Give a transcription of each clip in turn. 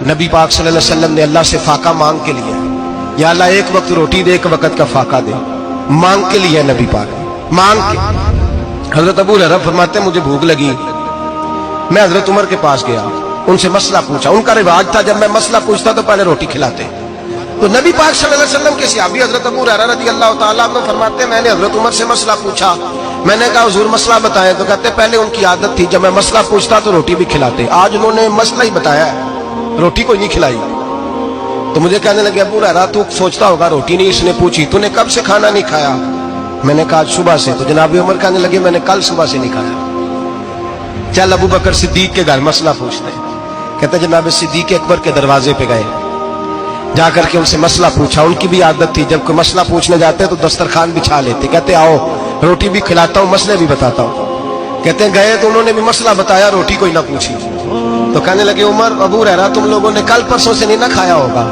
نبی پاک صلی اللہ علیہ وسلم نے اللہ سے فاقہ مانگ کے لیا، یا اللہ ایک وقت روٹی دے، ایک وقت کا فاقہ دے، مانگ کے لیا نبی پاک مانگ کے۔ حضرت ابو ہریرہ فرماتے ہیں مجھے بھوک لگی، میں حضرت عمر کے پاس گیا، ان سے مسئلہ پوچھا۔ ان کا رواج تھا جب میں مسئلہ پوچھتا تو پہلے روٹی کھلاتے۔ تو نبی پاک صلی اللہ علیہ وسلم کے صحابی حضرت ابو ہریرہ رضی اللہ تعالیٰ عنہ فرماتے ہیں میں نے حضرت عمر سے مسئلہ پوچھا، میں نے کہا حضور مسئلہ بتائیں، تو کہتے پہلے ان کی عادت تھی جب میں مسئلہ پوچھتا تو روٹی بھی کھلاتے، آج انہوں نے مسئلہ ہی بتایا ہے، روٹی کو نہیں کھلائی۔ تو مجھے کہنے لگے ابو ہریرہ تو سوچتا ہوگا روٹی نہیں اس نے پوچھی، تو نے کب سے کھانا نہیں کھایا؟ میں نے کہا صبح سے۔ تو جناب عمر کہنے لگے میں نے کل صبح سے نہیں کھایا، چل ابو بکر صدیق کے گھر مسئلہ پوچھتے ہیں۔ کہتے جناب صدیق اکبر کے دروازے پہ گئے، جا کر کے ان سے مسئلہ پوچھا۔ ان کی بھی عادت تھی جب کوئی مسئلہ پوچھنے جاتے تو دسترخوان بچھا لیتے، کہتے آؤ روٹی بھی کھلاتا ہوں مسئلے بھی بتاتا ہوں۔ کہتے ہیں گئے تو انہوں نے بھی مسئلہ بتایا، روٹی کوئی نہ پوچھی۔ تو کہنے لگے عمر ابو ہریرہ تم لوگوں نے کل پرسوں سے نہیں نہ کھایا ہوگا۔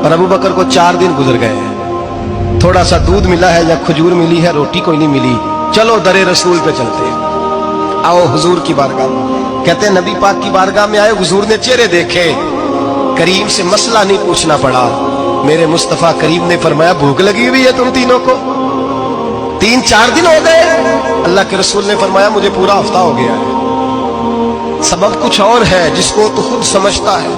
اور ابو بکر کو 4 دن گزر گئے ہیں، تھوڑا سا دودھ ملا ہے یا کھجور ملی ہے، روٹی کوئی نہیں ملی، چلو در رسول پہ چلتے ہیں، آؤ حضور کی بارگاہ۔ کہتے ہیں نبی پاک کی بارگاہ میں آئے، حضور نے چہرے دیکھے، کریم سے مسئلہ نہیں پوچھنا پڑا۔ میرے مصطفیٰ کریم نے فرمایا بھوک لگی ہوئی ہے تم تینوں کو؟ 3-4 دن ہو گئے؟ اللہ کے رسول نے فرمایا مجھے پورا ہفتہ ہو گیا ہے۔ سبب کچھ اور ہے جس کو تو خود سمجھتا ہے،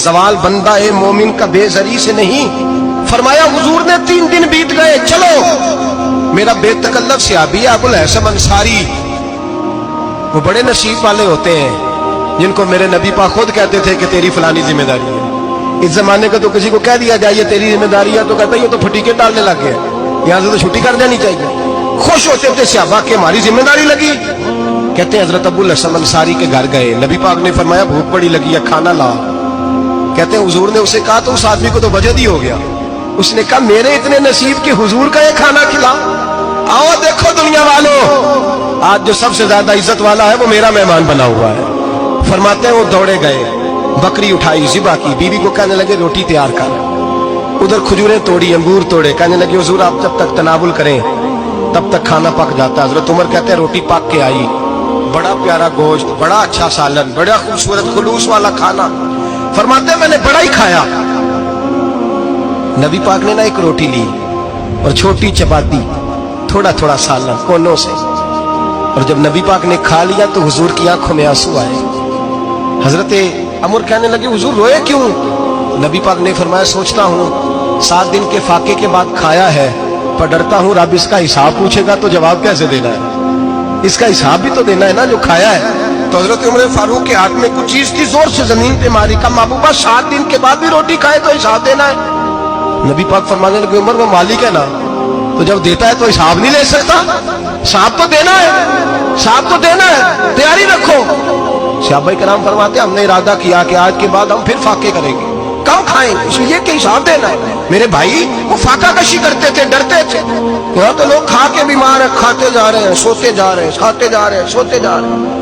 زوال بندہ مومن کا بے زری سے نہیں۔ فرمایا حضور نے 3 دن بیت گئے، چلو۔ میرا بے تکلف صحابی ابو الحسن انصاری، وہ بڑے نصیب والے ہوتے ہیں جن کو میرے نبی پاک خود کہتے تھے کہ تیری فلانی ذمہ داری ہے۔ اس زمانے کا تو کسی کو کہہ دیا جائے یہ تیری ذمہ داری ہے تو کہتا ہے یہ تو پھٹیکے ڈالنے لگ گیا، یہاں سے تو چھٹی کر جانی چاہیے۔ خوش ہوتے تھے صحابہ کہ ہماری ذمہ داری لگی۔ کہتے ہیں حضرت ابو الحسن انصاری کے گھر گئے، نبی پاک نے فرمایا بھوک بڑی لگی ہے کھانا لا۔ کہتے ہیں حضور نے اسے کہا تو اس آدمی کو تو وجد ہی ہو گیا، اس نے کہا میرے اتنے نصیب کہ حضور کا یہ کھانا کھلا۔ آؤ دیکھو دنیا والوں، آج جو سب سے زیادہ عزت والا ہے وہ میرا مہمان بنا ہوا ہے۔ فرماتے ہیں وہ دوڑے گئے، بکری اٹھائی ذبح کی، بیوی کو کہنے لگے روٹی تیار کر، ادھر کھجوریں توڑی، انگور توڑے، کہنے لگے حضور آپ جب تک تناول کریں تب تک کھانا پک جاتا ہے۔ حضرت عمر کہتے ہیں روٹی پک کے آئی، بڑا پیارا گوشت، بڑا اچھا سالن، بڑا خوبصورت خلوص والا کھانا۔ فرماتے ہیں میں نے بڑا ہی کھایا۔ نبی پاک نے نہ ایک روٹی لی اور چھوٹی چپاتی، تھوڑا تھوڑا سالن کونوں سے، اور جب نبی پاک نے کھا لیا تو حضور کی آنکھوں میں آنسو آئے۔ حضرت عمر کہنے لگے حضور روئے کیوں؟ نبی پاک نے فرمایا سوچتا ہوں 7 دن کے فاقے کے بعد کھایا ہے، پر ڈرتا ہوں رب اس کا حساب پوچھے گا تو جواب کیسے دینا ہے، اس کا حساب بھی تو دینا ہے نا جو کھایا ہے۔ تو حضرت عمر فاروق کے ہاتھ میں کچھ چیز تھی، زور سے زمین پہ ماری، کہا محبوبہ 7 دن کے بعد بھی روٹی کھائے تو حساب دینا ہے۔ نبی پاک فرمانے لگے عمر وہ مالک ہے نا، تو جب دیتا ہے تو حساب نہیں لے سکتا، حساب تو دینا ہے، حساب تو دینا ہے، تیاری رکھو۔ صحابہ کرام فرماتے ہیں ہم نے ارادہ کیا کہ آج کے بعد ہم پھر فاقے کریں گے، کم کھائیں، اس لیے کہ حساب دینا ہے۔ میرے بھائی وہ فاقہ کشی کرتے تھے، ڈرتے تھے، یہاں تو لوگ کھا کے بیمار ہیں، کھاتے جا رہے ہیں، سوتے جا رہے ہیں، کھاتے جا رہے ہیں، سوتے جا رہے ہیں۔